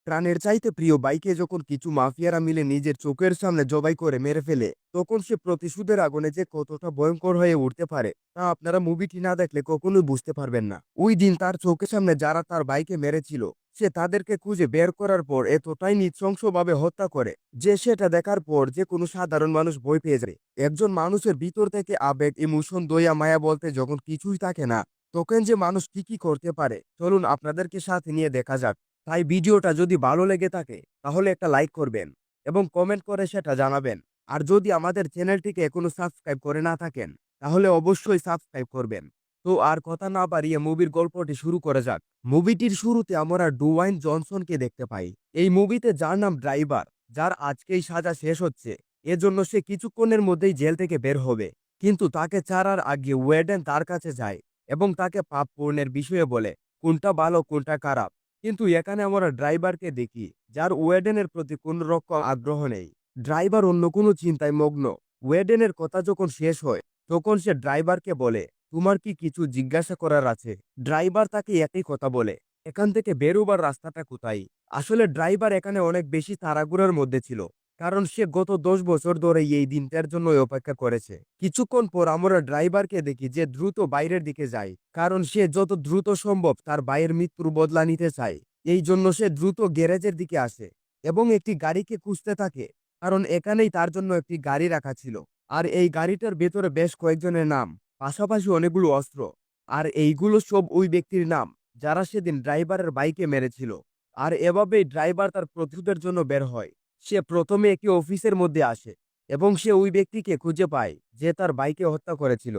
প্রাণের চাইতে প্রিয় বাইকে যখন কিছু মাফিয়ারা মিলে নিজের চোখের সামনে জবাই করে মেরে ফেলে, তখন সে প্রতিশোধের আগুনে যে কতটা ভয়ঙ্কর হয়ে উঠতে পারে তা আপনারা মুভিটি না দেখলে কখনোই বুঝতে পারবেন না। ওই দিন তার চোখের সামনে যারা তার বাইকে মেরেছিল, সে তাদেরকে খুঁজে বের করার পর এতটাই নৃশংসভাবে হত্যা করে যে সেটা দেখার পর যে কোনো সাধারণ মানুষ ভয় পেয়ে যায়। একজন মানুষের ভিতর থেকে আবেগ, ইমোশন, দয়া, মায়া বলতে যখন কিছুই থাকে না, তখন যে মানুষ কি কি করতে পারে চলুন আপনাদেরকে সাথে নিয়ে দেখা যাক। তাই ভিডিওটা যদি ভালো লেগে থাকে তাহলে একটা লাইক করবেন এবং কমেন্ট করে সেটা জানাবেন। আর যদি আমাদের চ্যানেলটিকে এখনো সাবস্ক্রাইব করে না থাকেন তাহলে অবশ্যই সাবস্ক্রাইব করবেন। তো আর কথা না বাড়িয়ে মুভির গল্পটি শুরু করা যাক। মুভিটির শুরুতে আমরা ডুওয়াইন জনসনকে দেখতে পাই। এই মুভিতে যার নাম ড্রাইভার, যার আজকেই সাজা শেষ হচ্ছে, এজন্য সে কিছুক্ষণের মধ্যেই জেল থেকে বের হবে। কিন্তু তাকে ছাড়ার আগে ওয়েডেন তার কাছে যায় এবং তাকে পাপ পূর্ণের বিষয়ে বলে কোনটা ভালো কোনটা খারাপ। কিন্তু এখানে আমরা ড্রাইভারকে দেখি যার ওয়েডেনের প্রতি কোন রকম আগ্রহ নেই। ড্রাইভার অন্য কোনো চিন্তায় মগ্ন। ওয়েডেনের কথা যখন শেষ হয় তখন সে ড্রাইভারকে বলে, তোমার কি কিছু জিজ্ঞাসা করার আছে? ড্রাইভার তাকে একই কথা বলে, এখান থেকে বেরোবার রাস্তাটা কোথায়? আসলে ড্রাইভার এখানে অনেক বেশি তাড়াহুড়োর মধ্যে ছিল, কারণ সে গত 10 বছর ধরে এই দিনটার জন্য অপেক্ষা করেছে। কিছুক্ষণ পর আমরা ড্রাইভারকে দেখি যে দ্রুত বাইরের দিকে যায়, কারণ সে যত দ্রুত সম্ভব তার ভাইয়ের মৃত্যুর বদলা নিতে চায়। এই জন্য সে দ্রুত গ্যারেজের দিকে আসে এবং একটি গাড়িকে খুঁজতে থাকে, কারণ এখানেই তার জন্য একটি গাড়ি রাখা ছিল। আর এই গাড়িটার ভেতরে বেশ কয়েকজনের নাম, পাশাপাশি অনেকগুলো অস্ত্র। আর এইগুলো সব ওই ব্যক্তির নাম যারা সেদিন ড্রাইভারের বাইকে মেরেছিল। আর এভাবেই ড্রাইভার তার প্রতিশোধের জন্য বের হয়। সে প্রথমে একটি অফিসের মধ্যে আসে এবং সে ওই ব্যক্তিকে খুঁজে পায় যে তার বাইকে হত্যা করেছিল।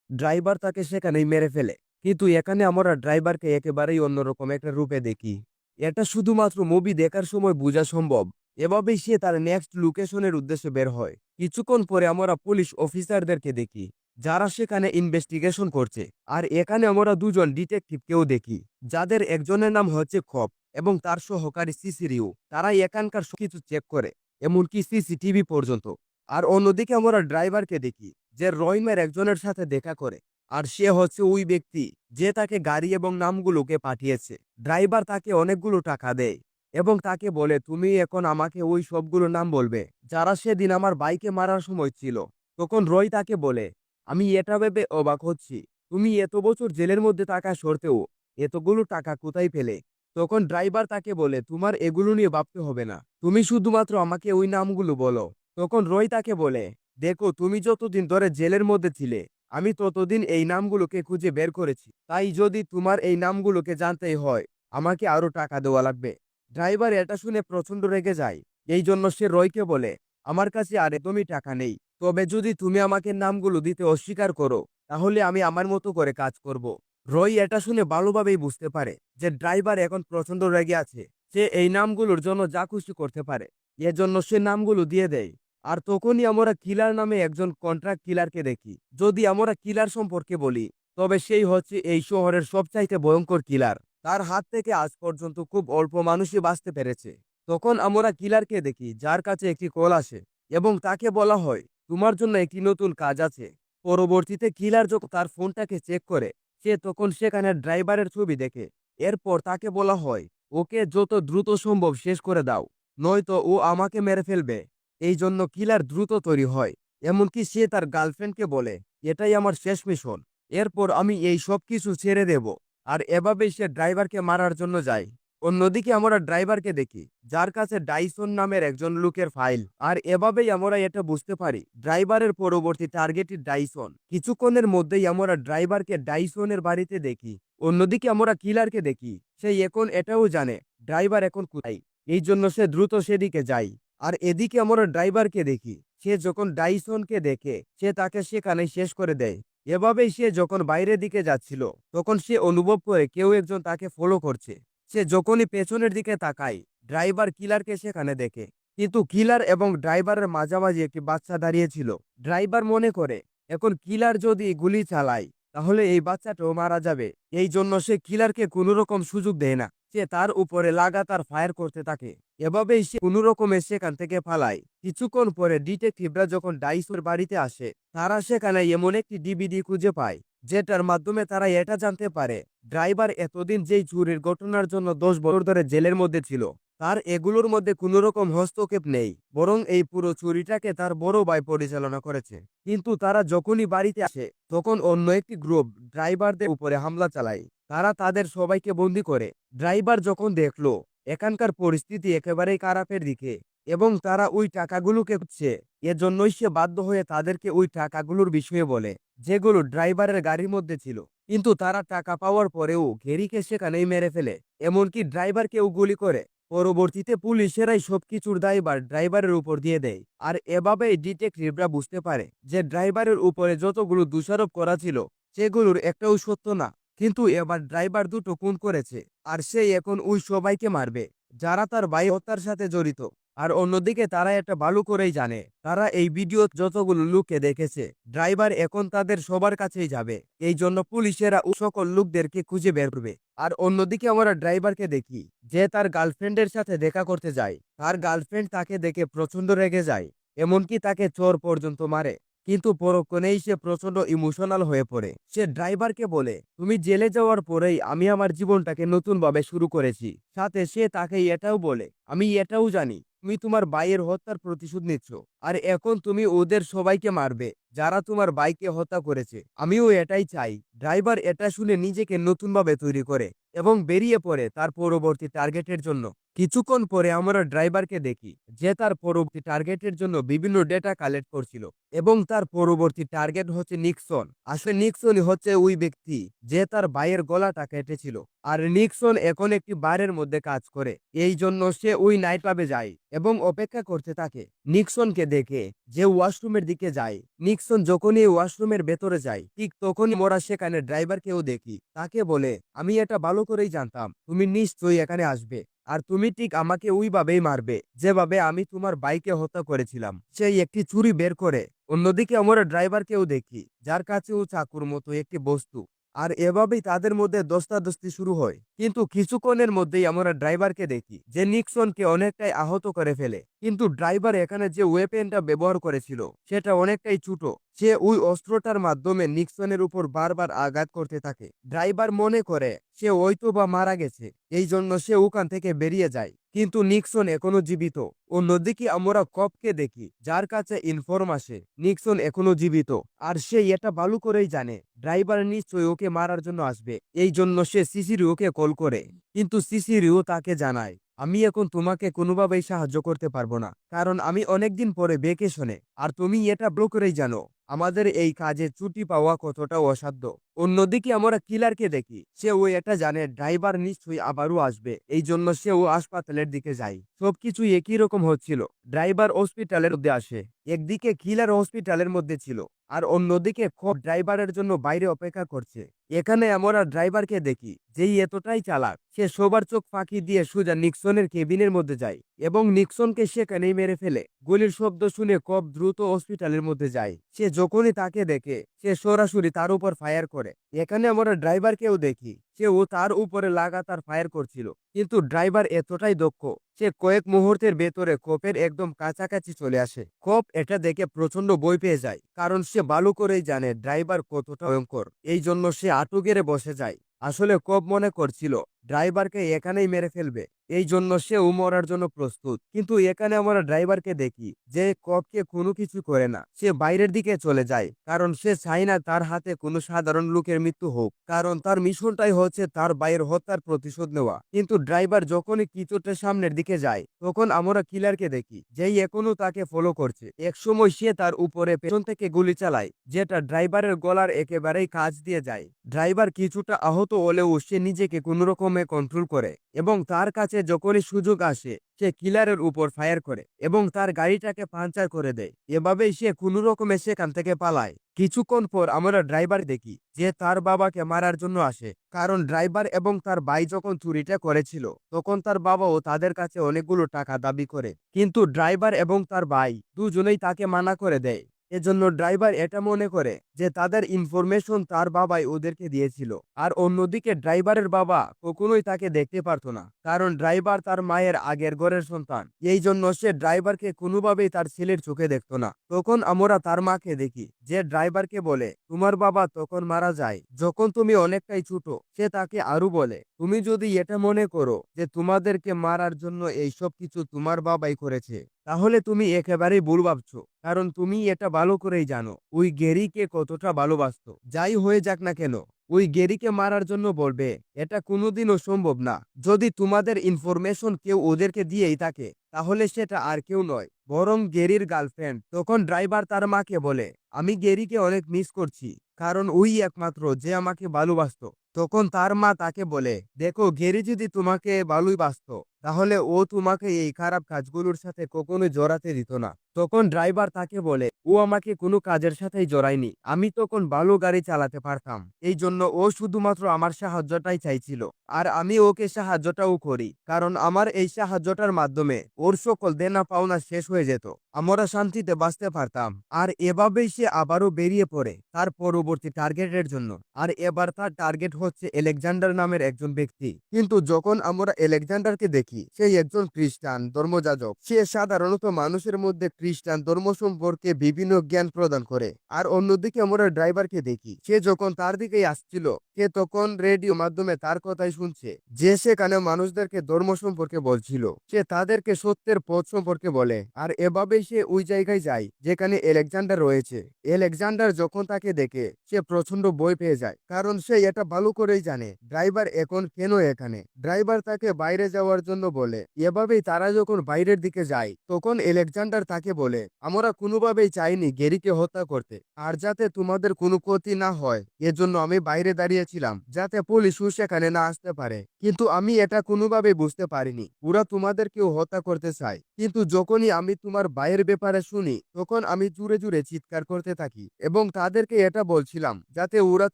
ড্রাইভার তাকে সেখানেই মেরে ফেলে। কিন্তু এখানে আমরা ড্রাইভারকে একেবারেই অন্যরকম একটা রূপে দেখি। এটা শুধুমাত্র মুভি দেখার সময় বোঝা সম্ভব। এভাবেই সে তার নেক্সট লোকেশনের উদ্দেশ্যে বের হয়। কিছুক্ষণ পরে আমরা পুলিশ অফিসারদেরকে দেখি যারা সেখানে ইনভেস্টিগেশন করছে। আর এখানে আমরা দুজন ডিটেকটিভকেও দেখি, যাদের একজনের নাম হচ্ছে খপ এবং তার সহকারী সিসিরিউ। তারা এখানকার সবকিছু চেক করে, এমনকি সিসিটিভি পর্যন্ত। আর অন্যদিকে আমরা ড্রাইভারকে দেখি যে রহিমের একজনের সাথে দেখা করে। আর সে হচ্ছে ওই ব্যক্তি যে তাকে গাড়ি এবং নামগুলোকে পাঠিয়েছে। ড্রাইভার তাকে অনেকগুলো টাকা দেয় এবং তাকে বলে, তুমি এখন আমাকে ওই সবগুলো নাম বলবে যারা সেদিন আমার বাইকে মারার সময় ছিল। তখন রয় তাকে বলে, আমি এটা ভেবে অবাক হচ্ছি, তুমি এত বছর জেলের মধ্যে থাকা সত্ত্বেও এতগুলো টাকা কোথায় পেলে? তখন ড্রাইভার তাকে বলে, তোমার এগুলো নিয়ে ভাবতে হবে না, তুমি শুধুমাত্র আমাকে ওই নামগুলো বলো। তখন রয় তাকে বলে, দেখো, তুমি যতদিন ধরে জেলের মধ্যে ছিলে আমি ততদিন এই নামগুলোকে খুঁজে বের করেছি। তাই যদি তোমার এই নামগুলোকে জানতেই হয় আমাকে আরো টাকা দেওয়া লাগবে। ড্রাইভার এটা শুনে প্রচন্ড রেগে যায়। এই জন্য সে রয়কে বলে, আমার কাছে আর একদমই টাকা নেই, তবে যদি তুমি আমাকে নামগুলো দিতে অস্বীকার করো তাহলে আমি আমার মতো করে কাজ করব। রয় এটা শুনে ভালোভাবেই বুঝতে পারে যে ড্রাইভার এখন প্রচন্ড রেগে আছে। সে এই নামগুলোর জন্য যা খুশি করতে পারে, এজন্য সে নামগুলো দিয়ে দেয়। আর তখনই আমরা কিলার নামে একজন কন্ট্রাক্ট কিলারকে দেখি। যদি আমরা কিলার সম্পর্কে বলি তবে সেই হচ্ছে এই শহরের সবচাইতে ভয়ঙ্কর কিলার। তার হাত থেকে আজ পর্যন্ত খুব অল্প মানুষই বাঁচতে পেরেছে। তখন আমরা কিলারকে দেখি যার কাছে একটি কল আসে এবং তাকে বলা হয়, তোমার জন্য একটি নতুন কাজ আছে। পরবর্তীতে কিলার যখন তার ফোনটাকে চেক করে সে তখন সেখানে ড্রাইভারের ছবি দেখে। এরপর তাকে বলা হয়, ওকে যত দ্রুত সম্ভব শেষ করে দাও, নয়তো ও আমাকে মেরে ফেলবে। এই জন্য কিলার দ্রুত তৈরি হয়। এমনকি সে তার গার্লফ্রেন্ডকে বলে, এটাই আমার শেষ মিশন, এরপর আমি এই সব কিছু ছেড়ে দেব। আর এভাবেই সে ড্রাইভারকে মারার জন্য যায়। অন্যদিকে আমরা ড্রাইভারকে দেখি যার কাছে ডাইসন নামের একজন লোকের ফাইল। আর এভাবেই আমরা এটা বুঝতে পারি ড্রাইভারের পরবর্তী টার্গেট ডাইসন। কিছুক্ষণের মধ্যেই আমরা ড্রাইভারকে ডাইসনের বাড়িতে দেখি। অন্যদিকে আমরা কিলারকে দেখি সে এখন এটাও জানে ড্রাইভার এখন কোথায়। এই জন্য সে দ্রুত সেদিকে যায়। আর এদিকে আমরা ড্রাইভারকে দেখি সে যখন ডাইসনকে দেখে সে তাকে সেখানে শেষ করে দেয়। এভাবেই সে যখন বাইরের দিকে যাচ্ছিল তখন সে অনুভব করে কেউ একজন তাকে ফলো করছে। সে যখনই পেছনের দিকে তাকায় ড্রাইভার কিলারকে সেখানে দেখে, কিন্তু কিলার এবং ড্রাইভারের মাঝামাঝি একটি বাচ্চা দাঁড়িয়েছিল। ড্রাইভার মনে করে এখন কিলার যদি গুলি চালায় তাহলে এই বাচ্চাটাও মারা যাবে। এই জন্য সে কিলারকে কোনো রকম সুযোগ দেয় না। সে তার উপরে লাগাতার ফায়ার করতে থাকে। এভাবেই সে কোনো রকমে সেখান থেকে পালায়। কিছুক্ষণ পরে ডিটেকটিভরা যখন ডাইসের বাড়িতে আসে তারা সেখানে এমন একটি ডিভিডি খুঁজে পায় যেটার মাধ্যমে তারা এটা জানতে পারে ড্রাইভার এতদিন যেই চুরির ঘটনার জন্য 10 বছর ধরে জেলের মধ্যে ছিল তার এগুলোর মধ্যে কোনো রকম হস্তক্ষেপ নেই, বরং এই পুরো চুরিটাকে তার বড় ভাই পরিচালনা করেছে। কিন্তু তারা যখনই বাড়িতে আসে তখন অন্য একটি গ্রুপ ড্রাইভারদের উপরে হামলা চালায়। তারা তাদের সবাইকে বন্দি করে। ড্রাইভার যখন দেখলো এখানকার পরিস্থিতি একেবারেই খারাপের দিকে এবং তারা ওই টাকাগুলোকে খুঁজছে, এজন্যই সে বাধ্য হয়ে তাদেরকে ওই টাকাগুলোর বিষয়ে বলে, যেগুলো ড্রাইভারের গাড়ির মধ্যে ছিল। কিন্তু তারা টাকা পাওয়ার পরেও গেরিকে সেখানেই মেরে ফেলে, এমনকি ড্রাইভারকেও গুলি করে। পরবর্তীতে পুলিশেরাই সবকিছুর দায়ভার ড্রাইভারের উপর দিয়ে দেয়। আর এভাবেই ডিটেকটিভরা বুঝতে পারে যে ড্রাইভারের উপরে যতগুলো দোষারোপ করা ছিল সেগুলোর একটাও সত্য না। কিন্তু এবার ড্রাইভার দুটো খুন করেছে, আর সে এখন ওই সবাইকে মারবে যারা তার ভাই হত্যার সাথে জড়িত। আর অন্যদিকে তারা এটা ভালো করেই জানে, তারা এই ভিডিও যতগুলো লোককে দেখেছে ড্রাইভার এখন তাদের সবার কাছেই যাবে। এই জন্য পুলিশেরা ও সকল লোকদেরকে খুঁজে বের করবে। আর অন্যদিকে আমরা ড্রাইভারকে দেখি যে তার গার্লফ্রেন্ডের সাথে দেখা করতে যায়। তার গার্লফ্রেন্ড তাকে দেখে প্রচন্ড রেগে যায়, এমনকি তাকে চোর পর্যন্ত মারে। কিন্তু পরক্ষণেই সে প্রচন্ড ইমোশনাল হয়ে পড়ে। সে ড্রাইভারকে বলে, তুমি জেলে যাওয়ার পরেই আমি আমার জীবনটাকে নতুন ভাবে শুরু করেছি। সাথে সে তাকে এটাও বলে, আমি এটাও জানি তুমি তোমার ভাইয়ের হত্যার প্রতিশোধ নিচ্ছ, আর এখন তুমি ওদের সবাইকে মারবে যারা তোমার ভাইকে হত্যা করেছে। আমিও এটাই চাই। ড্রাইভার এটা শুনে নিজেকে নতুনভাবে তৈরি করে এবং বেরিয়ে পড়ে তার পরবর্তী টার্গেটের জন্য। কিছুক্ষণ পরে আমরা ড্রাইভারকে দেখি যে তার পরবর্তী টার্গেটের জন্য বিভিন্ন ডেটা কালেক্ট করছিল এবং তার পরবর্তী টার্গেট হচ্ছে নিক্সন। আসলে নিক্সনই হচ্ছে ওই ব্যক্তি যে তার ভাইয়ের গলাটা কেটেছিল। আর নিক্সন এখন একটি বারের মধ্যে কাজ করে, এই জন্য সে ওই নাইট ক্লাবে যায় এবং অপেক্ষা করতে থাকে নিক্সনকে দেখে যে ওয়াশরুমের দিকে যায়। নিক্সন যখনই ওয়াশরুমের ভেতরে যায় ঠিক তখনই মোরা সেখানে ড্রাইভারকেও দেখি। তাকে বলে, আমি এটা ভালো করেই জানতাম তুমি নিশ্চয়ই এখানে আসবে, আর তুমি ঠিক আমাকে ওইভাবেই মারবে যেভাবে আমি তোমার বাইকে হত্যা করেছিলাম। সেই একটি ছুরি বের করে। অন্যদিকে আমরা ড্রাইভারকেও দেখি যার কাছেও চাকুর মতো একটি বস্তু। আর এভাবেই তাদের মধ্যে দস্তাদস্তি শুরু হয়। কিন্তু কিছুক্ষণের মধ্যেই আমরা ড্রাইভারকে দেখি যে নিক্সনকে অনেকটাই আহত করে ফেলে। কিন্তু ড্রাইভার এখানে যে ওয়েপেনটা ব্যবহার করেছিল সেটা অনেকটাই ছোট। সে ওই অস্ত্রটার মাধ্যমে নিক্সনের উপর বারবার আঘাত করতে থাকে। ড্রাইভার মনে করে সে হয়তো বা মারা গেছে, এই জন্য সে ওখান থেকে বেরিয়ে যায়। কিন্তু নিক্সন এখনো জীবিত। অন্যদিকে আমরা কপকে দেখি যার কাছে ইনফর্ম আসে নিক্সন এখনো জীবিত, আর সে এটা ভালো করেই জানে ড্রাইভার নিশ্চয়ই ওকে মারার জন্য আসবে। এই জন্য সে সিসিরিওকে কল করে। কিন্তু সিসিরিও তাকে জানায়, আমি এখন তোমাকে কোনোভাবেই সাহায্য করতে পারবো না, কারণ আমি অনেকদিন পরে ভেকেশনে, আর তুমি এটা ভালো করেই জানো আমাদের এই কাজে ছুটি পাওয়া কতটা অসাধ্য। অন্যদিকে আমরা কিলারকে দেখি সেও এটা জানে ড্রাইভার নিশ্চয়ই আবারও আসবে, এই জন্য সেও হাসপাতালের দিকে যায়। সবকিছু একই রকম হচ্ছিল। ড্রাইভার হসপিটালের মধ্যে আসে, একদিকে কিলার হসপিটালের মধ্যে ছিল আর অন্যদিকে খোপ ড্রাইভারের জন্য বাইরে অপেক্ষা করছে। এখানে আমরা ড্রাইভারকে দেখি যেই এতটাই চালাক সে সবার চোখ ফাঁকি দিয়ে সোজা নিক্সনের কেবিনের মধ্যে যায় এবং নিক্সনকে সেখানেই মেরে ফেলে। গুলির শব্দ শুনে কপ দ্রুত হসপিটালের মধ্যে যায়। সে যখনই তাকে দেখে সে সরাসরি তার উপর ফায়ার করে। এখানে আমরা ড্রাইভারকেও দেখি সেও তার উপরে লাগাতার ফায়ার করছিল, কিন্তু ড্রাইভার এতটাই দক্ষ সে কয়েক মুহূর্তের ভেতরে কোপের একদম কাছাকাছি চলে আসে। কোপ এটা দেখে প্রচন্ড ভয় পেয়ে যায়, কারণ সে ভালো করেই জানে ড্রাইভার কতটা ভয়ঙ্কর। এই জন্য সে আঁটু গেড়ে বসে যায়। আসলে কোপ মনে করছিল ড্রাইভারকে এখানেই মেরে ফেলবে, এই জন্য সে মরার জন্য প্রস্তুত। কিন্তু এখানে আমরা ড্রাইভারকে দেখি যে কপকে কোনো কিছু করে না। সে বাইরের দিকে চলে যায়, কারণ সে চায় না তার হাতে কোনো সাধারণ লোকের মৃত্যু হোক, কারণ তার মিশনটাই হচ্ছে তার ভাইয়ের হত্যার প্রতিশোধ নেওয়া। কিন্তু ড্রাইভার যখনই কিছুটা সামনের দিকে যায় তখন আমরা কিলারকে দেখি যেই এখনো তাকে ফলো করছে। একসময় সে তার উপরে পেছন থেকে গুলি চালায়, যেটা ড্রাইভারের গলার একেবারেই কাছ দিয়ে যায়। ড্রাইভার কিছুটা আহত হলেও সে নিজেকে কোনো রকমে কন্ট্রোল করে এবং তার কাছে যখনই সুযোগ আসে সে কিলারের উপর ফায়ার করে এবং তার গাড়িটাকে পাঞ্চার করে দেয়। এভাবেই সে কোনো রকমে সেখান থেকে পালায়। কিছুক্ষণ পর আমরা ড্রাইভার দেখি যে তার বাবাকে মারার জন্য আসে, কারণ ড্রাইভার এবং তার ভাই যখন চুরিটা করেছিল তখন তার বাবাও তাদের কাছে অনেকগুলো টাকা দাবি করে। কিন্তু ড্রাইভার এবং তার ভাই দুজনেই তাকে মানা করে দেয়। এজন্য ড্রাইভার এটা মনে করে যে তাদের ইনফরমেশন তার বাবাই ওদেরকে দিয়েছিল। আর অন্যদিকে ড্রাইভারের বাবা কখনোই তাকে দেখতে পারতো না, কারণ ড্রাইভার তার মায়ের আগের ঘরের সন্তান। এই জন্য সে ড্রাইভারকে কোনোভাবেই তার ছেলের চোখে দেখতো না। তখন আমরা তার মাকে দেখি যে ড্রাইভারকে বলে, তোমার বাবা তখন মারা যায় যখন তুমি অনেকটাই ছোট। সে তাকে আরো বলে, তুমি যদি এটা মনে করো যে তোমাদেরকে মারার জন্য এইসব কিছু তোমার বাবাই করেছে, তাহলে তুমি একেবারেই ভুল ভাবছো। কারণ তুমি এটা ভালো করেই জানো ওই গেরিকে কতটা ভালোবাসতো। যাই হয়ে যাক না কেন, ওই গেরিকে মারার জন্য বলবে, এটা কোনোদিনও সম্ভব না। যদি তোমাদের ইনফরমেশন কেউ ওদেরকে দিয়েই থাকে, তাহলে সেটা আর কেউ নয়, বরং গেরির গার্লফ্রেন্ড। তখন ড্রাইভার তার মাকে বলে, আমি গেরিকে অনেক মিস করছি, কারণ ওই একমাত্র যে আমাকে ভালোবাসতো। তখন তার মা তাকে বলে, দেখো, গেরি যদি তোমাকে ভালোই বাসতো, তাহলে ও তোমাকে এই খারাপ কাজগুলোর সাথে কখনোই জড়াতে দিত না। তখন ড্রাইভার তাকে বলে, ও আমাকে কোনো কাজের সাথেই জড়ায়নি, আমি তখন ভালো গাড়ি চালাতে পারতাম। এই জন্য ও শুধুমাত্র আমার সাহায্যটাই চাইছিল। আর আমি ওকে সাহায্যটাও করি, কারণ আমার এই সাহায্যটার মাধ্যমে ওর সকল দেনা পাওনা শেষ হয়ে যেত, আমরা শান্তিতে বাঁচতে পারতাম। আর এভাবেই সে আবারও বেরিয়ে পড়ে তার পরবর্তী টার্গেটের জন্য। আর এবার তার টার্গেট হচ্ছে আলেকজান্ডার নামের একজন ব্যক্তি। কিন্তু যখন আমরা আলেকজান্ডারকে দেখি, সেই একজন খ্রিস্টান ধর্মযাজক। সে সাধারণত মানুষের মধ্যে খ্রিস্টান ধর্ম সম্পর্কে বিভিন্ন জ্ঞান প্রদান করে। আর অন্যদিকে আমরা ড্রাইভারকে দেখি, সে যখন তার দিকেই আসছিল, সে তখন রেডিও মাধ্যমে তার কথাই শুনছে, যে সেখানে মানুষদেরকে ধর্ম সম্পর্কে বলছিল। সে তাদেরকে সত্যের পথ সম্পর্কে বলে। আর এভাবেই সে ওই জায়গায় যায় যেখানে আলেকজান্ডার রয়েছে। আলেকজান্ডার যখন তাকে দেখে, সে প্রচন্ড ভয় পেয়ে যায়, কারণ সে এটা ভালো করেই জানে ড্রাইভার এখন কেন এখানে। ড্রাইভার তাকে বাইরে যাওয়ার জন্য বলে। এভাবেই তারা যখন বাইরের দিকে যায়, তখন আলেকজান্ডার তাকে বলে, আমরা কোনোভাবেই চাইনি গেরিকে হত্যা করতে, আর যাতে তোমাদের কোনো ক্ষতি না হয় এজন্য আমি বাইরে দাঁড়িয়েছিলাম, যাতে পুলিশও সেখানে না আসতে পারে। কিন্তু আমি এটা কোনোভাবেই বুঝতে পারিনি ওরা তোমাদেরকেও হত্যা করতে চায়। কিন্তু যখনই আমি তোমার ভাইয়ের ব্যাপারে শুনি, তখন আমি জুড়ে জুড়ে চিৎকার করতে থাকি এবং তাদেরকে এটা বলছিলাম যাতে ওরা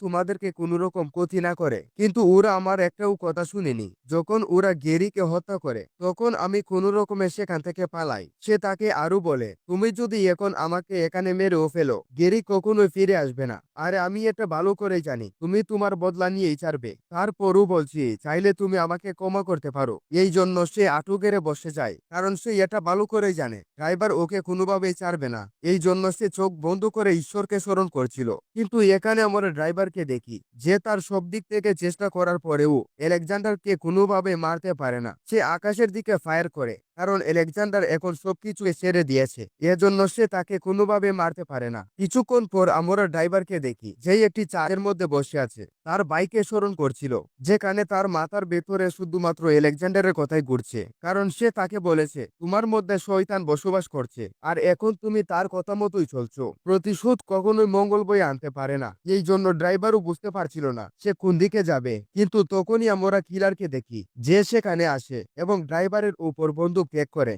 তোমাদেরকে কোনো রকম ক্ষতি না করে। কিন্তু ওরা আমার একটাও কথা শুনেনি। যখন ওরা গেরিকে হত্যা করে, তখন আমি কোনো রকমে সেখান থেকে পালাই। সে তাকে আরো বলে, তুমি যদি এখন আমাকে এখানে মেরেও ফেলো, গেরি কখনোই ফিরে আসবে না। আরে আমি এটা ভালো করেই জানি তুমি তোমার বদলা নিয়েই ছাড়বে। তারপরও বলছি, চাইলে তুমি আমাকে ক্ষমা করতে পারো। এই জন্য সে আঁটু গেড়ে বসে যায়, কারণ সে এটা ভালো করেই জানে ড্রাইভার ওকে কোনোভাবেই ছাড়বে না। এই জন্য সে চোখ বন্ধ করে ঈশ্বরকে স্মরণ করছিল। কিন্তু এখানে আমরা ড্রাইভারকে দেখি, যে তার সব দিক থেকে চেষ্টা করার পরেও আলেকজান্ডারকে কোনোভাবে মারতে পারে না। সে আকাশের দিকে ফায়ার করে, কারণ আলেকজান্ডার এখন সবকিছু ছেড়ে দিয়েছে। এজন্য সে তাকে কোনোভাবে মারতে পারে না। কিছুক্ষণ পর আমরা ড্রাইভারকে দেখি, যেই একটি চায়ের মধ্যে বসে আছে, তার বাইকে স্মরণ করছিল, যেখানে তার মাথার ভেতরে শুধুমাত্র আলেকজান্ডারের কথাই ঘুরছে। কারণ সে তাকে বলেছে, তোমার মধ্যে শয়তান বসবাস করছে, আর এখন তুমি তার কথা মতোই চলছো। প্রতিশোধ কখনোই মঙ্গল বয়ে আনতে পারে না। এই জন্য ড্রাইভারও বুঝতে পারছিল না সে কোন দিকে যাবে। কিন্তু তখনই আমরা কিলারকে দেখি, যে সেখানে আসে এবং ড্রাইভারের উপর বন্দুক ট্যাগ করে।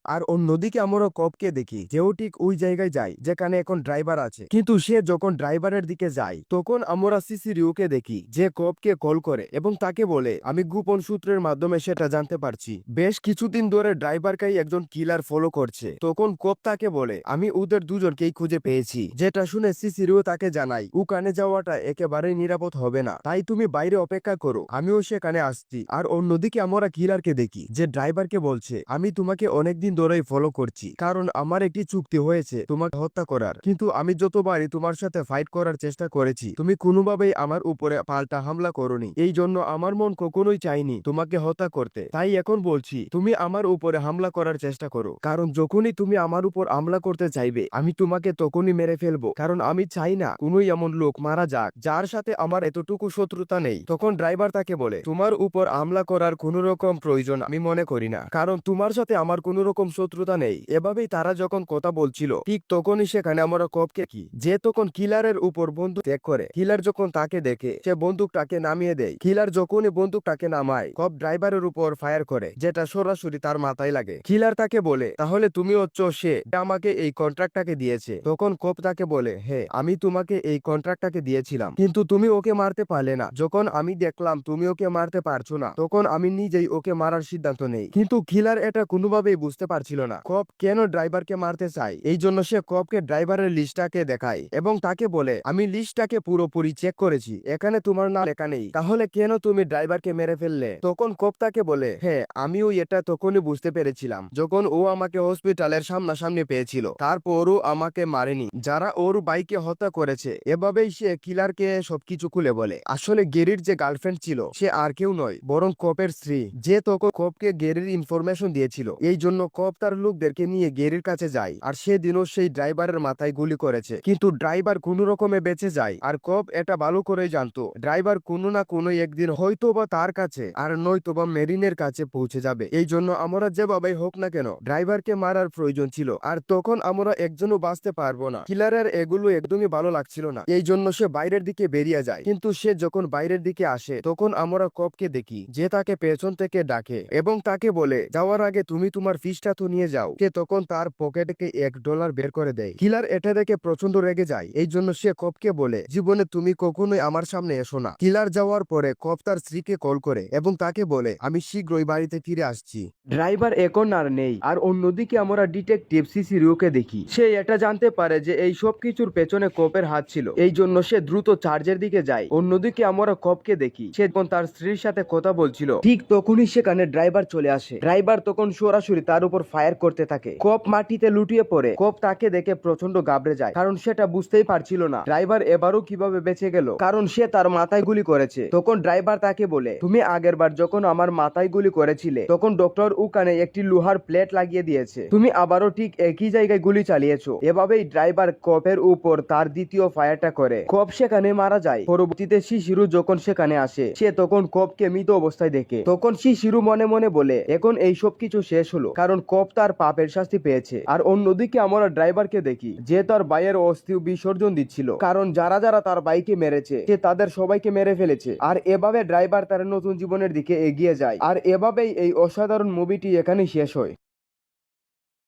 আর অন্যদিকে আমরা কপকে দেখি, যেও ঠিক ওই জায়গায় যায় যেখানে এখন ড্রাইভার আছে। কিন্তু সে যখন ড্রাইভারের দিকে যায়, তখন আমরা সিসিরিওকে দেখি, যে কপকে কল করে এবং তাকে বলে, আমি গোপন সূত্রের মাধ্যমে সেটা জানতে পারছি বেশ কিছুদিন ধরে ড্রাইভারকেই একজন কিলার ফলো করছে। তখন কপ তাকে বলে, আমি ওদের দুজনকেই খুঁজে পেয়েছি। যেটা শুনে সিসিরিও তাকে জানাই, ওখানে যাওয়াটা একেবারেই নিরাপদ হবে না, তাই তুমি বাইরে অপেক্ষা করো, আমিও সেখানে আসছি। আর অন্যদিকে আমরা কিলারকে দেখি, যে ড্রাইভারকে বলছে, আমি তোমাকে অনেকদিন ধরেই ফলো করছি, কারণ আমার একটি চুক্তি হয়েছে তোমাকে হত্যা করার। কিন্তু আমি যতবারই তোমার সাথে ফাইট করার চেষ্টা করেছি, তুমি কোনোভাবেই আমার উপরে পাল্টা হামলা করোনি। এই জন্য আমার মন কখনোই চাইনি তোমাকে হত্যা করতে। তাই এখন বলছি, তুমি আমার উপরে হামলা করার চেষ্টা করো, কারণ যখনই তুমি আমার উপর হামলা করতে চাইবে, আমি তোমাকে তখনই মেরে ফেলবো। কারণ আমি চাই না কোনো এমন লোক মারা যাক যার সাথে আমার এতটুকু শত্রুতা নেই। তখন ড্রাইভার তাকে বলে, তোমার উপর হামলা করার কোনো রকম প্রয়োজন আমি মনে করি না, কারণ তোমার সাথে আমার কোনো রকম শত্রুতা নেই। এভাবেই তারা যখন কথা বলছিল, ঠিক তখনই সেখানে আমরা কপকে কি, যে তখন কিলারের উপর বন্দুক ত্যাগ করে। কিলার যখন তাকে দেখে, সে বন্দুকটাকে নামিয়ে দেয়। কিলার যখনই বন্দুকটাকে নামায়, কপ ড্রাইভারের উপর ফায়ার করে, যেটা সরাসরি তার মাথায় লাগে। কিলার তাকে বলে, তাহলে তুমি হচ্ছ সে আমাকে এই কন্ট্রাক্টটাকে দিয়েছে। তখন কপ তাকে বলে, হ্যাঁ, আমি তোমাকে এই কন্ট্রাক্টটাকে দিয়েছিলাম, কিন্তু তুমি ওকে মারতে পারলে না। যখন আমি দেখলাম তুমি ওকে মারতে পারছো না, তখন আমি নিজেই ওকে মারার সিদ্ধান্ত নেই। কিন্তু কিলার এটা কোনোভাবেই বুঝতে পারছিল না কপ কেন ড্রাইভারকে মারতে চায়। এই জন্য সে কপকে ড্রাইভারের লিস্টটাকে দেখায় এবং তাকে বলে, আমি লিস্টটাকে পুরোপুরি চেক করেছি, এখানে তোমার নাম লেখা নেই, তাহলে কেন তুমি ড্রাইভারকে মেরে ফেললে। তখন কপ তাকে বলে, হ্যাঁ আমিও এটা তখনই বুঝতে পেরেছিলাম যখন ও আমাকে হসপিটালের সামনাসামনি পেয়েছিল, তারপরও আমাকে মারেনি। যারা ওর বাইকে হত্যা করেছে। এভাবেই সে কিলারকে সবকিছু খুলে বলে। আসলে গেরির যে গার্লফ্রেন্ড ছিল সে আর কেউ নয় বরং কপের স্ত্রী, যে তখন কপকে গেরির ইনফরমেশন দিয়েছিল। এই জন্য কপ তার লোকদেরকে নিয়ে গেরির কাছে যায় আর সেদিনও সেই ড্রাইভারের মাথায় গুলি করেছে, কিন্তু ড্রাইভার কোনো রকমে বেঁচে যায়। আর কপ এটা ভালো করেই জানতো ড্রাইভার কোনো না কোনো একদিন হয়তোবা তার কাছে আর নয়তোবা মেরিনের কাছে পৌঁছে যাবে। এই জন্য আমরা যেভাবেই হোক না কেন ড্রাইভারকে মারার প্রয়োজন ছিল, আর তখন আমরা একজনও বাঁচতে পারবো না। কিলারের এগুলো একদমই ভালো লাগছিল না, এই জন্য সে বাইরের দিকে বেরিয়ে যায়। কিন্তু সে যখন বাইরের দিকে আসে তখন আমরা কপকে দেখি যে তাকে পেছন থেকে ডাকে এবং তাকে বলে, যাওয়ার আগে তুমি তোমার ফিসটা তো নিয়ে যাও। সে তখন তার পকেট থেকে $1 বের করে দেয়। কিলার এটা দেখে প্রচন্ড রেগে যায়। এই জন্য সে কপকে বলে, জীবনে তুমি কখনোই আমার সামনে এসো না। কিলার যাওয়ার পরে কপ তার স্ত্রীকে কল করে এবং তাকে বলে, আমি শীঘ্রই বাড়িতে ফিরে আসছি। ড্রাইভার এখন আর নেই, আর অন্যদিকে আমরা ডিটেকটিভ সিসিরিওকে দেখি। সে এটা জানতে পারে যে এই সব কিছুর পেছনে কপের হাত ছিল, এই জন্য সে দ্রুত চার্জের দিকে যায়। অন্যদিকে আমরা কপকে দেখি সে যখন তার স্ত্রীর সাথে কথা বলছিল, ঠিক তখনই সেখানে ড্রাইভার চলে আসে। ড্রাইভার তখন সরাসরি তার উপর ফায়ার করতে থাকে। কপ মাটিতে লুটিয়ে পড়ে। কপ তাকে দেখে প্রচন্ড ঘাবড়ে যায়, কারণ সেটা বুঝতেই পারছিল না ড্রাইভার এবারও কিভাবে বেঁচে গেল, কারণ সে তার মাথায় গুলি করেছে। তখন ড্রাইভার তাকে বলে, তুমি আগের বার যখন আমার মাথায় গুলি করেছিলে তখন ডক্টর ওখানে একটি লোহার প্লেট লাগিয়ে দিয়েছে, তুমি আবারও ঠিক একই জায়গায় গুলি চালিয়েছো। এভাবেই ড্রাইভার কপের উপর তার দ্বিতীয় ফায়ারটা করে। কপ সেখানে মারা যায়। পরবর্তীতে শিশিরু যখন সেখানে আসে সে তখন কপকে মৃত অবস্থায় দেখে। তখন শিশিরু মনে মনে বলে, এখন এই সব কিছু শেষ হলো, কারণ কপ তার পাপের শাস্তি পেয়েছে। আর অন্যদিকে আমরা ড্রাইভারকে দেখি যে তার ভাইয়ের অস্থি বিসর্জন দিচ্ছিল, কারণ যারা যারা তার বাইকে মেরেছে সে তাদের সবাইকে মেরে ফেলেছে। আর এভাবে ড্রাইভার তার নতুন জীবনের দিকে এগিয়ে যায়। আর এভাবেই এই অসাধারণ মুভিটি এখানেই শেষ হয়।